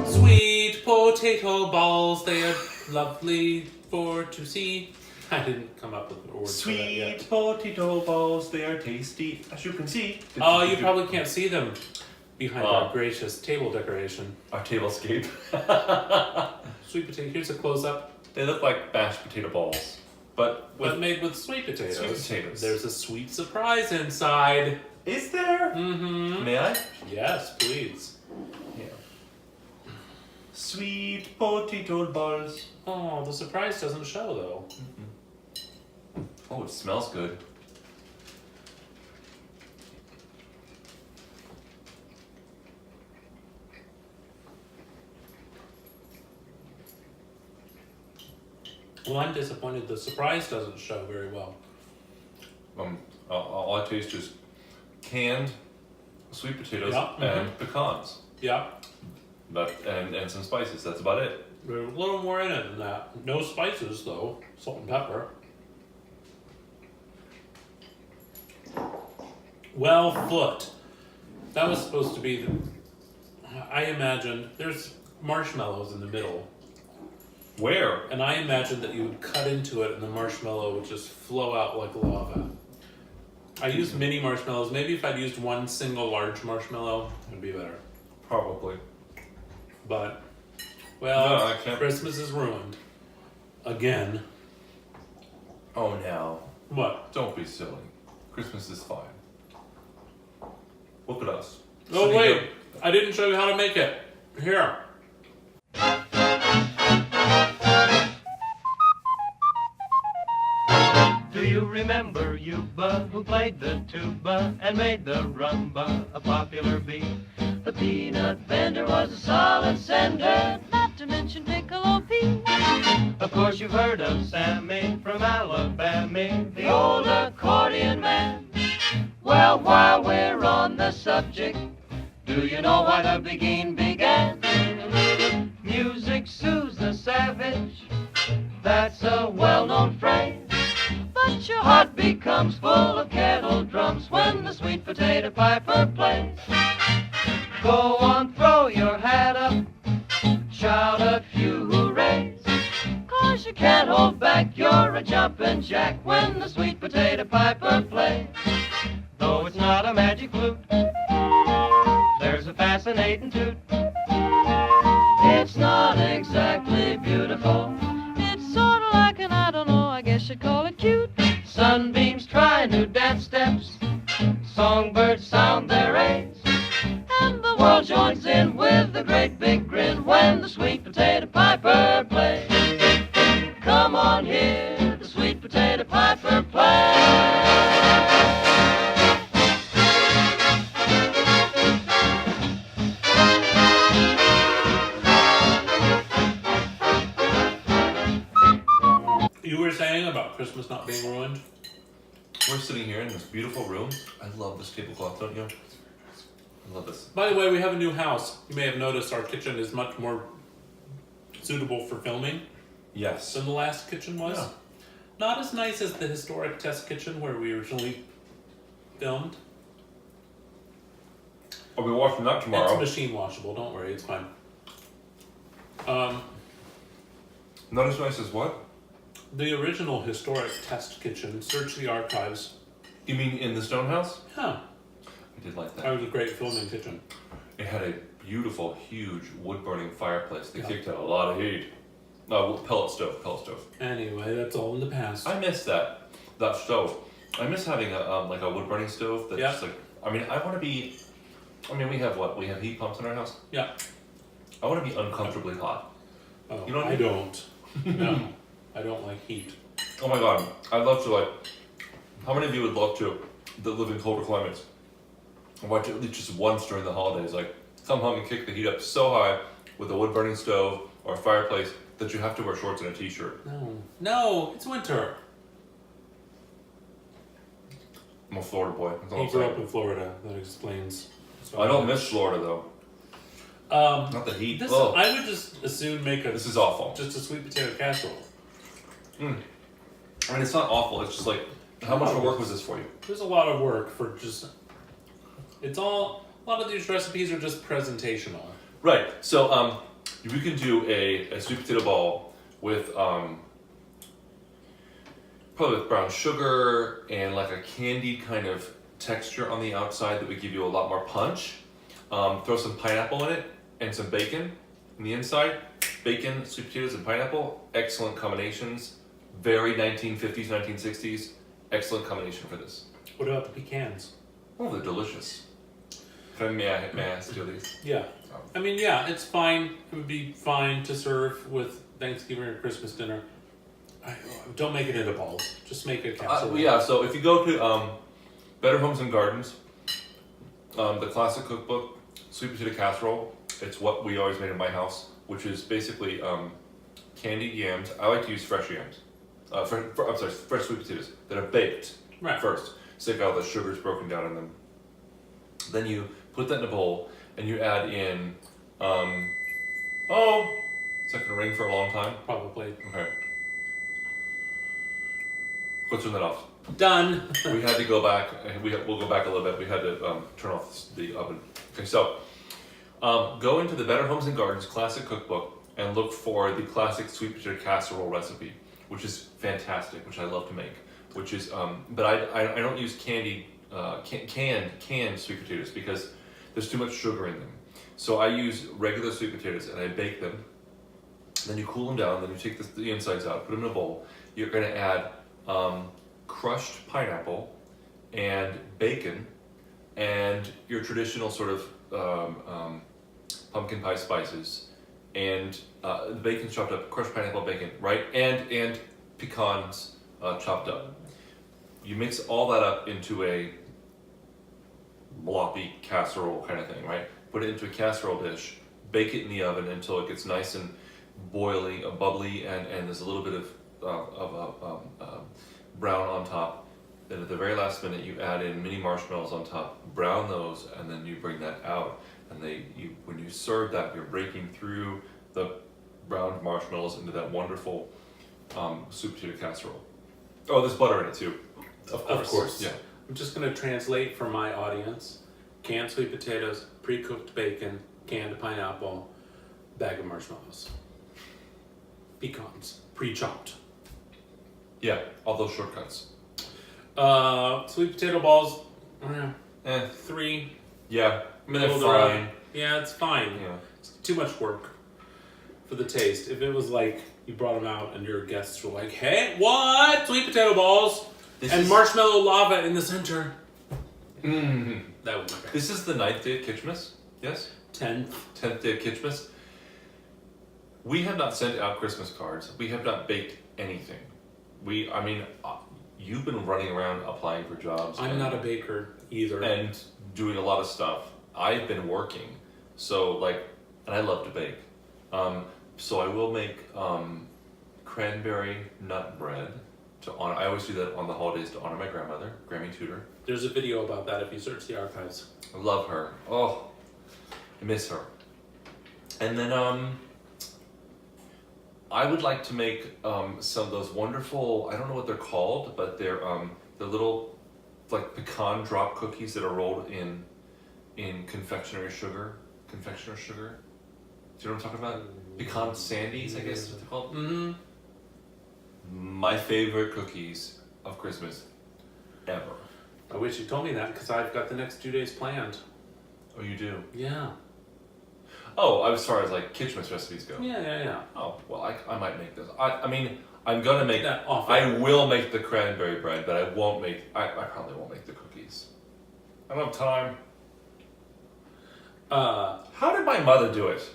Sweet potato balls, they are lovely for to see. I didn't come up with the words for that yet. Sweet potato balls, they are tasty, as you can see. Oh, you probably can't see them behind our gracious table decoration. Our tablescape. Sweet potato, here's a close-up. They look like mashed potato balls, but Made with sweet potatoes. Sweet potatoes. There's a sweet surprise inside. Is there? Mm-hmm. May I? Yes, please. Yeah. Sweet potato balls. Oh, the surprise doesn't show, though. Oh, it smells good. Well, I'm disappointed the surprise doesn't show very well. All I taste is canned sweet potatoes and pecans. Yeah. And some spices. That's about it. There's a little more in it than that. No spices, though. Salt and pepper. Well, foot. That was supposed to be the... I imagined... There's marshmallows in the middle. Where? And I imagined that you would cut into it and the marshmallow would just flow out like lava. I used mini marshmallows. Maybe if I'd used one single large marshmallow, it would be better. Probably. But, well, No, Christmas is ruined. Again. Oh, now. What? Don't be silly. Christmas is fine. Look at us. Oh, Sitting wait. here. I didn't show you how to make it. Here. Do you remember Yuba, who played the tuba and made the rumba a popular beat? The peanut vendor was a solid sender, not to mention Piccolo Pete. Of course you've heard of Sammy from Alabama, the old accordion man. Well, while we're on the subject, do you know why the beguine began? Music soothes the savage, that's a well-known phrase. But your heart becomes full of kettle drums when the sweet potato piper plays. Go on, throw your hat up, shout a few hoorays, 'cause you can't hold back, you're a jumpin' jack when the sweet potato piper plays. Though it's not a magic flute, there's a fascinating toot. It's not exactly beautiful, It's sorta like an, I don't know, I guess you'd call it cute. sunbeams try new dance steps, songbirds sound their A's, and the world joins in with a great big grin when the sweet potato piper plays. Come on, hear the sweet potato piper play. You were saying about Christmas not being ruined? We're sitting here in this beautiful room. I love this tablecloth, don't you? I love this. By the way, we have a new house. You may have noticed our kitchen is much more suitable for filming Yes. than the last kitchen was. Yeah. Not as nice as the historic test kitchen where we originally filmed. I'll be watching that tomorrow. It's machine washable, don't worry, it's fine. Not as nice as what? The original historic test kitchen, search the archives. You mean in the stone house? Yeah, I did like that that. was a great filming kitchen. It had a beautiful, huge wood-burning fireplace that Yeah. kicked out a lot of heat. No, pellet stove. Anyway, that's all in the past. I miss that stove. I miss having a like a wood-burning stove that's Yeah. just like. I mean, I want to be. I mean, we have what? We have heat pumps in our house. Yeah. I want to be uncomfortably hot. Oh, You know what I I mean? don't. No, I don't like heat. Oh my god, I'd love to like. How many of you would love to that live in colder climates? Watch it at least just once during the holidays, like come home and kick the heat up so high with a wood-burning stove or a fireplace that you have to wear shorts and a t-shirt. No, it's winter. I'm a Florida boy. That's all He I'm grew up saying. in Florida. That explains. I don't miss Florida though. Not the heat. This, Oh, I would just assume make this is awful. just a sweet potato casserole. I mean, it's not awful. It's just like, how much work was this for you? There's a lot of work for just. It's all. A lot of these recipes are just presentational. Right. So, we can do a sweet potato ball with probably with brown sugar and like a candied kind of texture on the outside that would give you a lot more punch. Throw some pineapple in it and some bacon in the inside. Bacon, sweet potatoes, and pineapple. Excellent combinations. Very 1950s, 1960s. Excellent combination for this. What about the pecans? Oh, they're delicious. May I steal these? Yeah. I mean, yeah, it's fine. It would be fine to serve with Thanksgiving or Christmas dinner. Don't make it into balls. Just make it casserole. Yeah, so if you go to Better Homes and Gardens, the classic cookbook, sweet potato casserole, it's what we always made in my house, which is basically candied yams. I like to use fresh yams. Fresh sweet potatoes that are baked first. So they've got all the sugars broken down in them. Then you put that in a bowl and you add in, is that gonna ring for a long time? Probably. Okay. Let's turn that off. Done. We had to go back. We'll go back a little bit. We had to turn off the oven. Okay, so go into the Better Homes and Gardens Classic Cookbook and look for the classic sweet potato casserole recipe, which is fantastic, which I love to make. Which is, but I don't use candied canned sweet potatoes because there's too much sugar in them. So I use regular sweet potatoes and I bake them. Then you cool them down. Then you take the insides out, put them in a bowl. You're going to add crushed pineapple and bacon and your traditional sort of pumpkin pie spices and the bacon's chopped up, crushed pineapple, bacon, right, and pecans chopped up. You mix all that up into a bloppy casserole kind of thing, right? Put it into a casserole dish, bake it in the oven until it gets nice and boiling, bubbly, and there's a little bit of brown on top. Then at the very last minute, you add in mini marshmallows on top, brown those, and then you bring that out. And when you serve that, you're breaking through the browned marshmallows into that wonderful sweet potato casserole. Oh, there's butter in it too. Of course. Yeah. I'm just going to translate for my audience. Canned sweet potatoes, pre-cooked bacon, canned pineapple, bag of marshmallows. Pecans, pre-chopped. Yeah, all those shortcuts. Sweet potato balls, 3. Yeah, I mean, they're Middle of the road. fine. Yeah, it's fine. Yeah. It's too much work for the taste. If it was like you brought them out and your guests were like, "Hey, what? Sweet potato balls and marshmallow lava in the center." Mm-hmm. That would be great. This is the 9th day of Kitschmas, yes? 10th. 10th day of Kitschmas. We have not sent out Christmas cards. We have not baked anything. You've been running around applying for jobs. I'm not a baker either. And doing a lot of stuff. I've been working, and I love to bake. So I will make cranberry nut bread to honor. I always do that on the holidays to honor my grandmother, Grammy Tudor. There's a video about that if you search the archives. I love her. Oh, I miss her. And then I would like to make some of those wonderful, I don't know what they're called, but they're little like pecan drop cookies that are rolled in confectioner sugar. Do you know what I'm talking about? Pecan sandies, I guess is what they're called. Mm-hmm. My favorite cookies of Christmas ever. I wish you told me that because I've got the next 2 days planned. Oh, you do? Yeah. Oh, as far as like Kitschmas recipes go. Yeah. Oh, well, I might make those. I'm gonna make that awful. I will make the cranberry bread, but I probably won't make the cookies. I don't have time. How did my mother do it?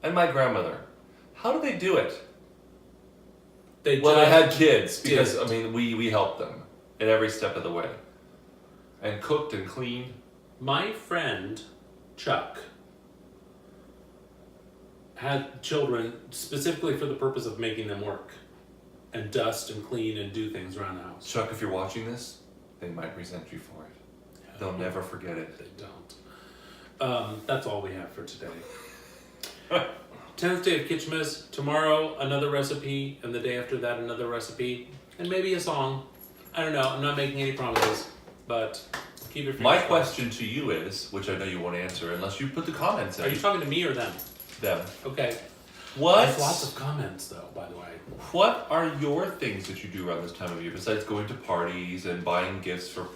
And my grandmother? How did they do it? They had kids because we helped them at every step of the way, and cooked and cleaned. My friend Chuck had children specifically for the purpose of making them work and dust and clean and do things around the house. Chuck, if you're watching this, they might resent you for it. They'll never forget it. They don't. That's all we have for today. 10th day of Kitschmas. Tomorrow, another recipe, and the day after that, another recipe, and maybe a song. I don't know. I'm not making any promises, but keep your fingers My crossed. question to you is, which I know you won't answer unless you put the comments in. Are you talking to me or them? Them. Okay. What? There's lots of comments, though, by the way. What are your things that you do around this time of year besides going to parties and buying gifts for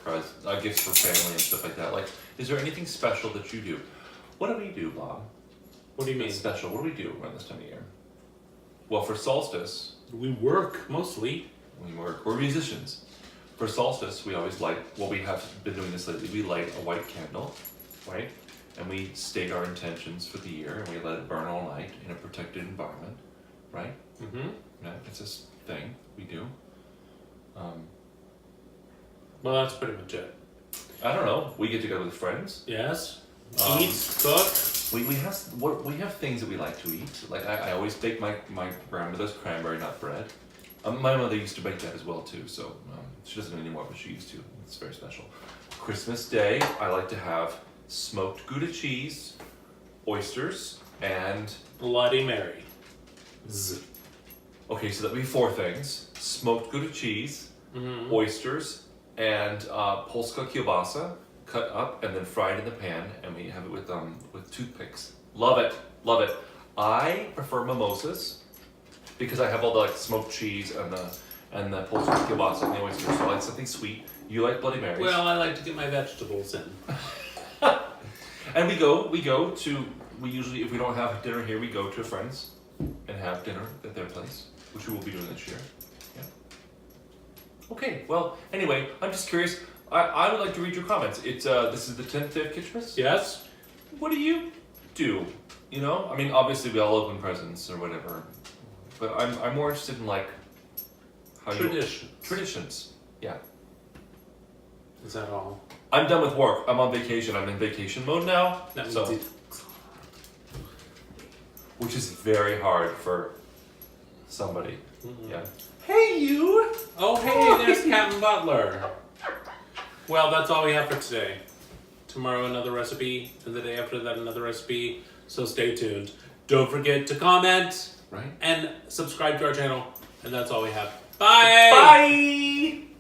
gifts for family and stuff like that? Like, is there anything special that you do? What do we do, Bob? What do you mean? That's special. What do we do around this time of year? Well, for solstice, We work, mostly. we're musicians. For solstice, we always light. Well, we have been doing this lately. We light a white candle, right? And we state our intentions for the year, and we let it burn all night in a protected environment, right? Mm-hmm. Yeah, it's this thing we do. Well, that's pretty much it. I don't know. We get together with friends. Yes. Um, Eat, cook. We have things that we like to eat. Like I always bake my grandmother's cranberry nut bread. My mother used to bake that as well too. So she doesn't anymore, but she used to. It's very special. Christmas Day, I like to have smoked Gouda cheese, oysters, and Bloody Mary. okay, so that would be 4 things: smoked Gouda cheese, Mm-hmm. oysters, and Polska kielbasa cut up and then fried in the pan, and we have it with toothpicks. Love it, love it. I prefer mimosas because I have all the like smoked cheese and the Polska kielbasa and the oysters. So I like something sweet. You like Bloody Marys. Well, I like to get my vegetables in. And we usually, if we don't have dinner here, we go to a friend's and have dinner at their place, which we will be doing this year. Yeah. Okay, well, anyway, I'm just curious. I would like to read your comments. It's this is the 10th day of Kitschmas. Yes? What do you do? You know, I mean, obviously we all open presents or whatever, but I'm more interested in like how traditions. Yeah. Is that all? I'm done with work. I'm on vacation. I'm in vacation mode now. That means So, which is very hard for somebody. Mhm. Yeah. Hey, you! Oh, hey, there's Captain Butler. Well, that's all we have for today. Tomorrow, another recipe, and the day after that, another recipe. So stay tuned. Don't forget to comment Right? and subscribe to our channel. And that's all we have. Bye! Bye!